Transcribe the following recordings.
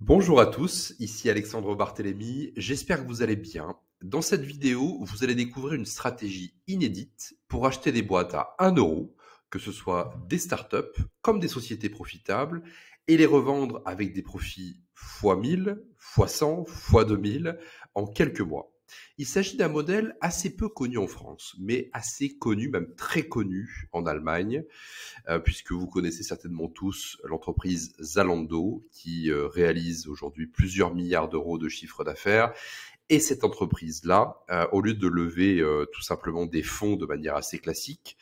Bonjour à tous, ici Alexandre Barthélémy, j'espère que vous allez bien. Dans cette vidéo, vous allez découvrir une stratégie inédite pour acheter des boîtes à 1 euro, que ce soit des startups comme des sociétés profitables, et les revendre avec des profits x 1000, x 100, x 2000 en quelques mois. Il s'agit d'un modèle assez peu connu en France, mais assez connu, même très connu en Allemagne, puisque vous connaissez certainement tous l'entreprise Zalando qui réalise aujourd'hui plusieurs milliards d'euros de chiffre d'affaires. Et cette entreprise-là, au lieu de lever tout simplement des fonds de manière assez classique,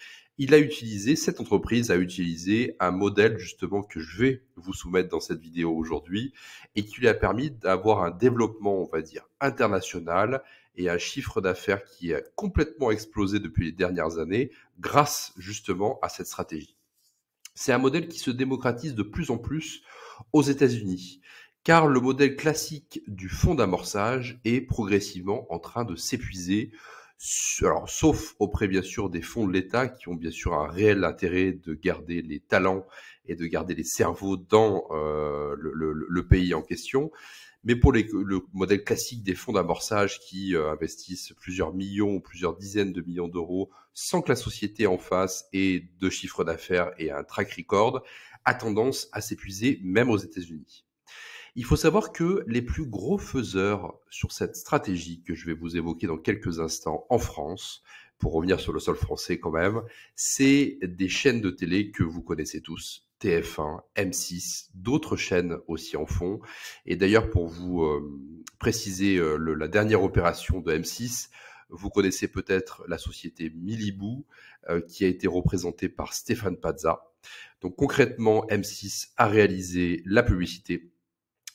cette entreprise a utilisé un modèle justement que je vais vous soumettre dans cette vidéo aujourd'hui et qui lui a permis d'avoir un développement, on va dire, international et un chiffre d'affaires qui a complètement explosé depuis les dernières années grâce justement à cette stratégie. C'est un modèle qui se démocratise de plus en plus aux États-Unis, car le modèle classique du fonds d'amorçage est progressivement en train de s'épuiser, alors, sauf auprès bien sûr des fonds de l'État qui ont bien sûr un réel intérêt de garder les talents et de garder les cerveaux dans le pays en question. Mais pour le modèle classique des fonds d'amorçage qui investissent plusieurs millions ou plusieurs dizaines de millions d'euros sans que la société en face ait de chiffre d'affaires et un track record, a tendance à s'épuiser même aux États-Unis. Il faut savoir que les plus gros faiseurs sur cette stratégie que je vais vous évoquer dans quelques instants en France, pour revenir sur le sol français quand même, c'est des chaînes de télé que vous connaissez tous, TF1, M6, d'autres chaînes aussi en font. Et d'ailleurs, pour vous préciser la dernière opération de M6, vous connaissez peut-être la société Milibou, qui a été représentée par Stéphane Plaza. Donc concrètement, M6 a réalisé la publicité.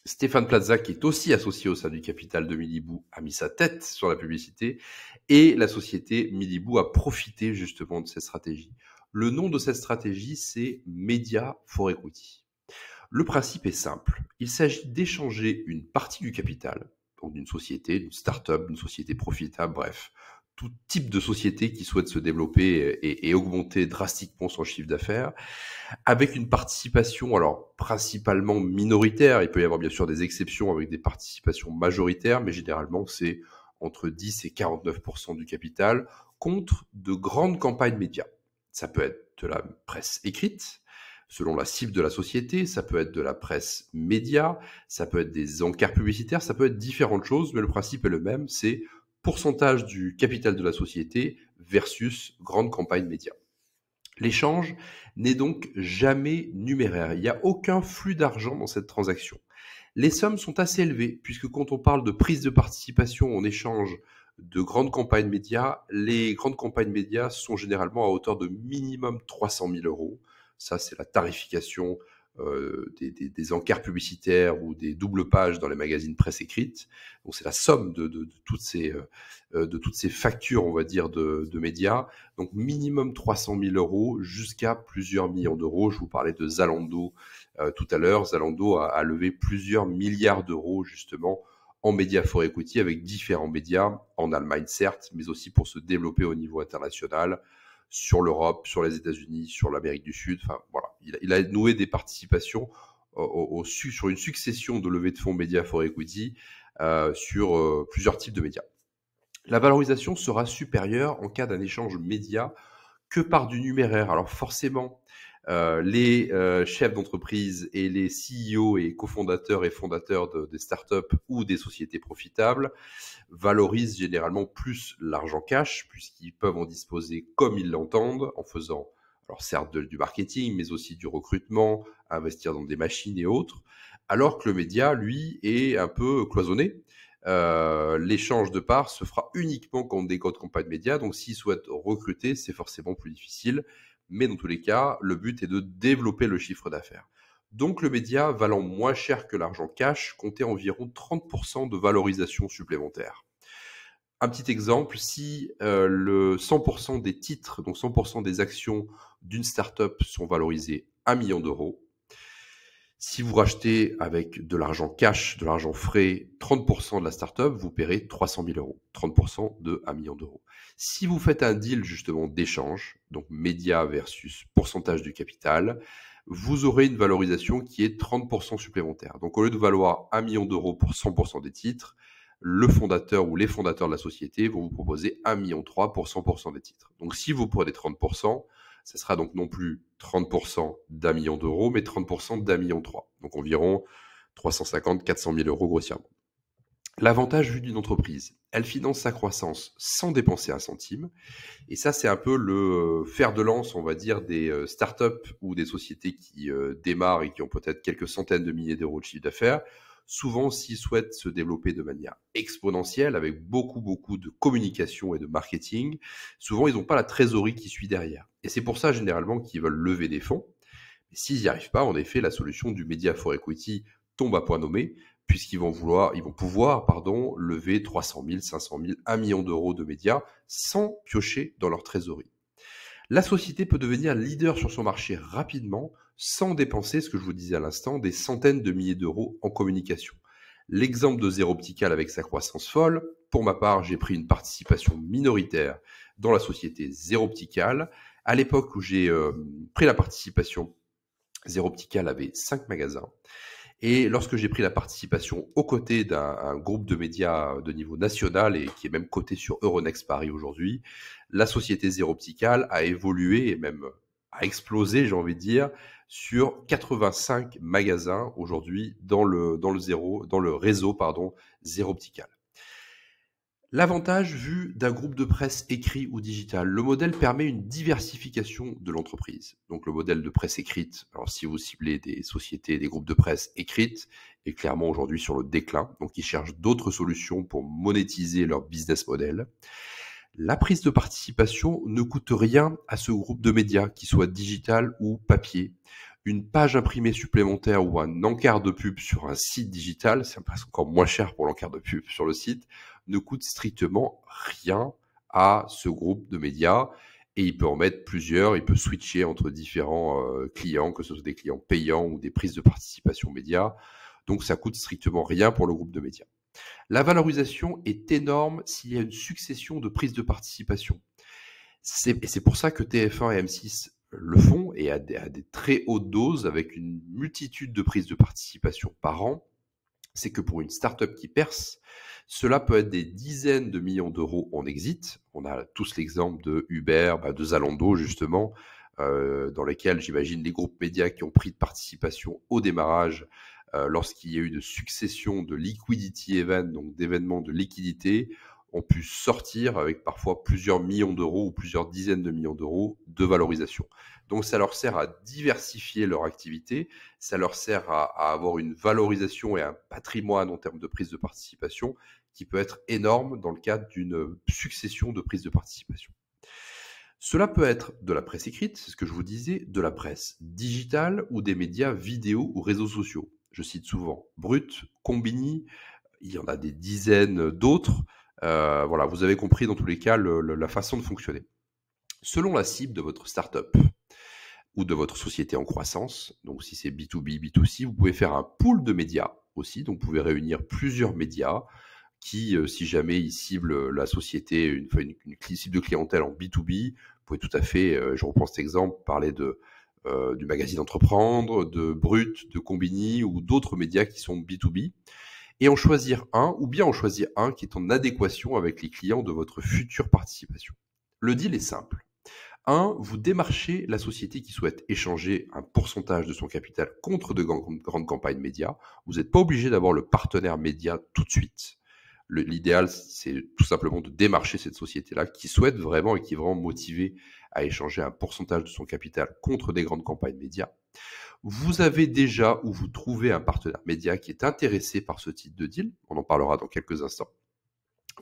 Stéphane Plaza, qui est aussi associé au sein du capital de Milibou, a mis sa tête sur la publicité et la société Milibou a profité justement de cette stratégie. Le nom de cette stratégie, c'est Media for Equity. Le principe est simple. Il s'agit d'échanger une partie du capital, donc d'une société, d'une start-up, d'une société profitable, bref, tout type de société qui souhaite se développer et augmenter drastiquement son chiffre d'affaires, avec une participation, alors principalement minoritaire. Il peut y avoir bien sûr des exceptions avec des participations majoritaires, mais généralement c'est entre 10 et 49% du capital contre de grandes campagnes médias. Ça peut être de la presse écrite, selon la cible de la société, ça peut être de la presse média, ça peut être des encarts publicitaires, ça peut être différentes choses, mais le principe est le même, c'est pourcentage du capital de la société versus grande campagne média. L'échange n'est donc jamais numéraire. Il n'y a aucun flux d'argent dans cette transaction. Les sommes sont assez élevées, puisque quand on parle de prise de participation en échange de grandes campagnes médias, les grandes campagnes médias sont généralement à hauteur de minimum 300 000 euros. Ça, c'est la tarification des encarts publicitaires ou des doubles pages dans les magazines presse écrite. Donc, c'est la somme de toutes ces factures, on va dire, de médias. Donc, minimum 300 000 euros jusqu'à plusieurs millions d'euros. Je vous parlais de Zalando tout à l'heure. Zalando a levé plusieurs milliards d'euros, justement, en Media for Equity avec différents médias, en Allemagne certes, mais aussi pour se développer au niveau international, sur l'Europe, sur les États-Unis, sur l'Amérique du Sud. Enfin, voilà. Il a noué des participations sur une succession de levées de fonds Media for Equity sur plusieurs types de médias. La valorisation sera supérieure en cas d'un échange média que par du numéraire. Alors forcément, les chefs d'entreprise et les CEO et cofondateurs et fondateurs des startups ou des sociétés profitables valorisent généralement plus l'argent cash puisqu'ils peuvent en disposer comme ils l'entendent en faisant, alors certes du marketing, mais aussi du recrutement, investir dans des machines et autres, alors que le média, lui, est un peu cloisonné. L'échange de parts se fera uniquement contre des grandes campagnes médias, donc s'ils souhaitent recruter, c'est forcément plus difficile. Mais dans tous les cas, le but est de développer le chiffre d'affaires. Donc le média valant moins cher que l'argent cash comptait environ 30% de valorisation supplémentaire. Un petit exemple, si le 100% des titres, donc 100% des actions d'une startup sont valorisées 1 million d'euros, si vous rachetez avec de l'argent cash, de l'argent frais, 30% de la startup, vous paierez 300 000 euros. 30% de 1 million d'euros. Si vous faites un deal justement d'échange, donc média versus pourcentage du capital, vous aurez une valorisation qui est 30% supplémentaire. Donc au lieu de valoir 1 million d'euros pour 100% des titres, le fondateur ou les fondateurs de la société vont vous proposer 1,3 million pour 100% des titres. Donc si vous prenez 30%, ça sera donc non plus 30% d'1 million d'euros, mais 30% d'1,3 million. Donc environ 350 400 000 euros grossièrement. L'avantage vu d'une entreprise, elle finance sa croissance sans dépenser un centime. Et ça, c'est un peu le fer de lance, on va dire, des startups ou des sociétés qui démarrent et qui ont peut-être quelques centaines de milliers d'euros de chiffre d'affaires. Souvent, s'ils souhaitent se développer de manière exponentielle, avec beaucoup de communication et de marketing, souvent, ils n'ont pas la trésorerie qui suit derrière. Et c'est pour ça, généralement, qu'ils veulent lever des fonds. Et s'ils n'y arrivent pas, en effet, la solution du Media for Equity tombe à point nommé, puisqu'ils vont pouvoir lever 300 000, 500 000, 1 million d'euros de médias sans piocher dans leur trésorerie. La société peut devenir leader sur son marché rapidement sans dépenser, ce que je vous disais à l'instant, des centaines de milliers d'euros en communication. L'exemple de Zero Optical avec sa croissance folle, pour ma part, j'ai pris une participation minoritaire dans la société Zero Optical. À l'époque où j'ai pris la participation, Zero Optical avait 5 magasins. Et lorsque j'ai pris la participation aux côtés d'un groupe de médias de niveau national et qui est même coté sur Euronext Paris aujourd'hui, la société Zero Optical a évolué et même a explosé, j'ai envie de dire, sur 85 magasins aujourd'hui dans le réseau Zero Optical. L'avantage vu d'un groupe de presse écrit ou digital, le modèle permet une diversification de l'entreprise. Donc le modèle de presse écrite, alors si vous ciblez des sociétés, des groupes de presse écrites, est clairement aujourd'hui sur le déclin. Donc ils cherchent d'autres solutions pour monétiser leur business model. La prise de participation ne coûte rien à ce groupe de médias, qu'il soit digital ou papier. Une page imprimée supplémentaire ou un encart de pub sur un site digital, c'est presque encore moins cher pour l'encart de pub sur le site, ne coûte strictement rien à ce groupe de médias et il peut en mettre plusieurs, il peut switcher entre différents clients, que ce soit des clients payants ou des prises de participation médias. Donc ça coûte strictement rien pour le groupe de médias. La valorisation est énorme s'il y a une succession de prises de participation. C'est pour ça que TF1 et M6 le font et à des très hautes doses avec une multitude de prises de participation par an. C'est que pour une startup qui perce, cela peut être des dizaines de millions d'euros en exit. On a tous l'exemple de Uber, de Zalando justement, dans lesquels j'imagine les groupes médias qui ont pris de participation au démarrage lorsqu'il y a eu une succession de liquidity events, donc d'événements de liquidité, ont pu sortir avec parfois plusieurs millions d'euros ou plusieurs dizaines de millions d'euros de valorisation. Donc ça leur sert à diversifier leur activité, ça leur sert à avoir une valorisation et un patrimoine en termes de prise de participation qui peut être énorme dans le cadre d'une succession de prises de participation. Cela peut être de la presse écrite, c'est ce que je vous disais, de la presse digitale ou des médias vidéo ou réseaux sociaux. Je cite souvent Brut, Combini, il y en a des dizaines d'autres. Voilà, vous avez compris dans tous les cas la façon de fonctionner. Selon la cible de votre startup ou de votre société en croissance, donc si c'est B2B, B2C, vous pouvez faire un pool de médias aussi, donc vous pouvez réunir plusieurs médias qui, si jamais ils ciblent la société, une cible de clientèle en B2B, vous pouvez tout à fait, je reprends cet exemple, parler du magazine Entreprendre, de Brut, de Combini ou d'autres médias qui sont B2B. Et en choisir un, ou bien en choisir un qui est en adéquation avec les clients de votre future participation. Le deal est simple. 1. Vous démarchez la société qui souhaite échanger un pourcentage de son capital contre de grandes campagnes médias. Vous n'êtes pas obligé d'avoir le partenaire média tout de suite. L'idéal, c'est tout simplement de démarcher cette société-là qui souhaite vraiment et qui est vraiment motivée à échanger un pourcentage de son capital contre des grandes campagnes médias. Vous avez déjà ou vous trouvez un partenaire média qui est intéressé par ce type de deal. On en parlera dans quelques instants.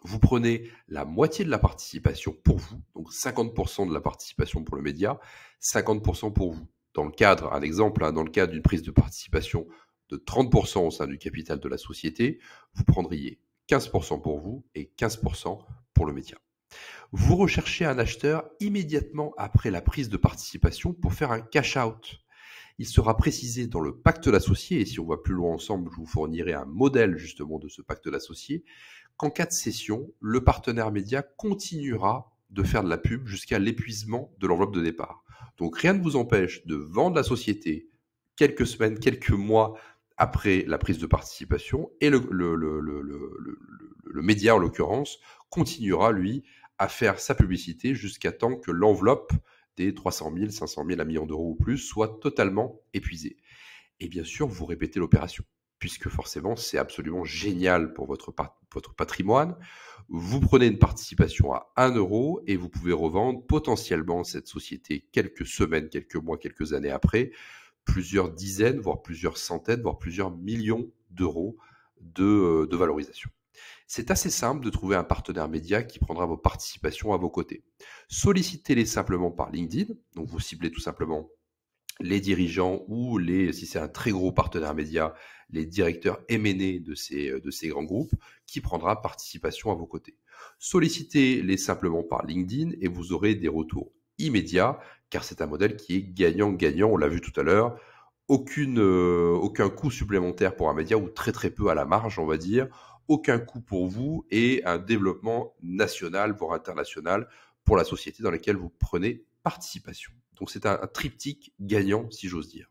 Vous prenez la moitié de la participation pour vous, donc 50% de la participation pour le média, 50% pour vous. Dans le cadre, un exemple, dans le cadre d'une prise de participation de 30% au sein du capital de la société, vous prendriez 15% pour vous et 15% pour le média. Vous recherchez un acheteur immédiatement après la prise de participation pour faire un cash out. Il sera précisé dans le pacte d'associés, et si on va plus loin ensemble, je vous fournirai un modèle justement de ce pacte d'associés, qu'en cas de cession, le partenaire média continuera de faire de la pub jusqu'à l'épuisement de l'enveloppe de départ. Donc rien ne vous empêche de vendre la société, quelques semaines, quelques mois après la prise de participation, et le média, en l'occurrence, continuera, lui, à faire sa publicité jusqu'à temps que l'enveloppe des 300 000, 500 000, 1 million d'euros ou plus soit totalement épuisée. Et bien sûr, vous répétez l'opération, puisque forcément, c'est absolument génial pour votre patrimoine. Vous prenez une participation à 1 euro et vous pouvez revendre potentiellement cette société quelques semaines, quelques mois, quelques années après, plusieurs dizaines, voire plusieurs centaines, voire plusieurs millions d'euros de valorisation. C'est assez simple de trouver un partenaire média qui prendra vos participations à vos côtés. Sollicitez-les simplement par LinkedIn, donc vous ciblez tout simplement les dirigeants ou si c'est un très gros partenaire média, les directeurs M&A de ces grands groupes, qui prendra participation à vos côtés. Sollicitez-les simplement par LinkedIn et vous aurez des retours immédiats, car c'est un modèle qui est gagnant-gagnant, on l'a vu tout à l'heure. Aucun coût supplémentaire pour un média, ou très très peu à la marge, on va dire. Aucun coût pour vous et un développement national, voire international, pour la société dans laquelle vous prenez participation. Donc c'est un triptyque gagnant, si j'ose dire.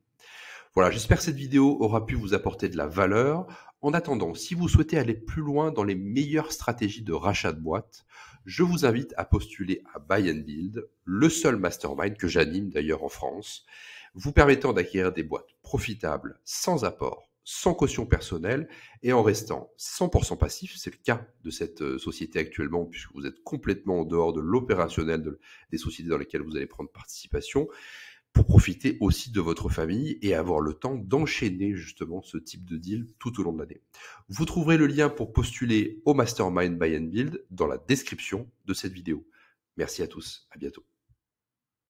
Voilà, j'espère que cette vidéo aura pu vous apporter de la valeur. En attendant, si vous souhaitez aller plus loin dans les meilleures stratégies de rachat de boîtes, je vous invite à postuler à Buy and Build, le seul mastermind que j'anime d'ailleurs en France, vous permettant d'acquérir des boîtes profitables, sans apport, sans caution personnelle et en restant 100% passif. C'est le cas de cette société actuellement, puisque vous êtes complètement en dehors de l'opérationnel des sociétés dans lesquelles vous allez prendre participation, pour profiter aussi de votre famille et avoir le temps d'enchaîner justement ce type de deal tout au long de l'année. Vous trouverez le lien pour postuler au Mastermind Buy and Build dans la description de cette vidéo. Merci à tous, à bientôt.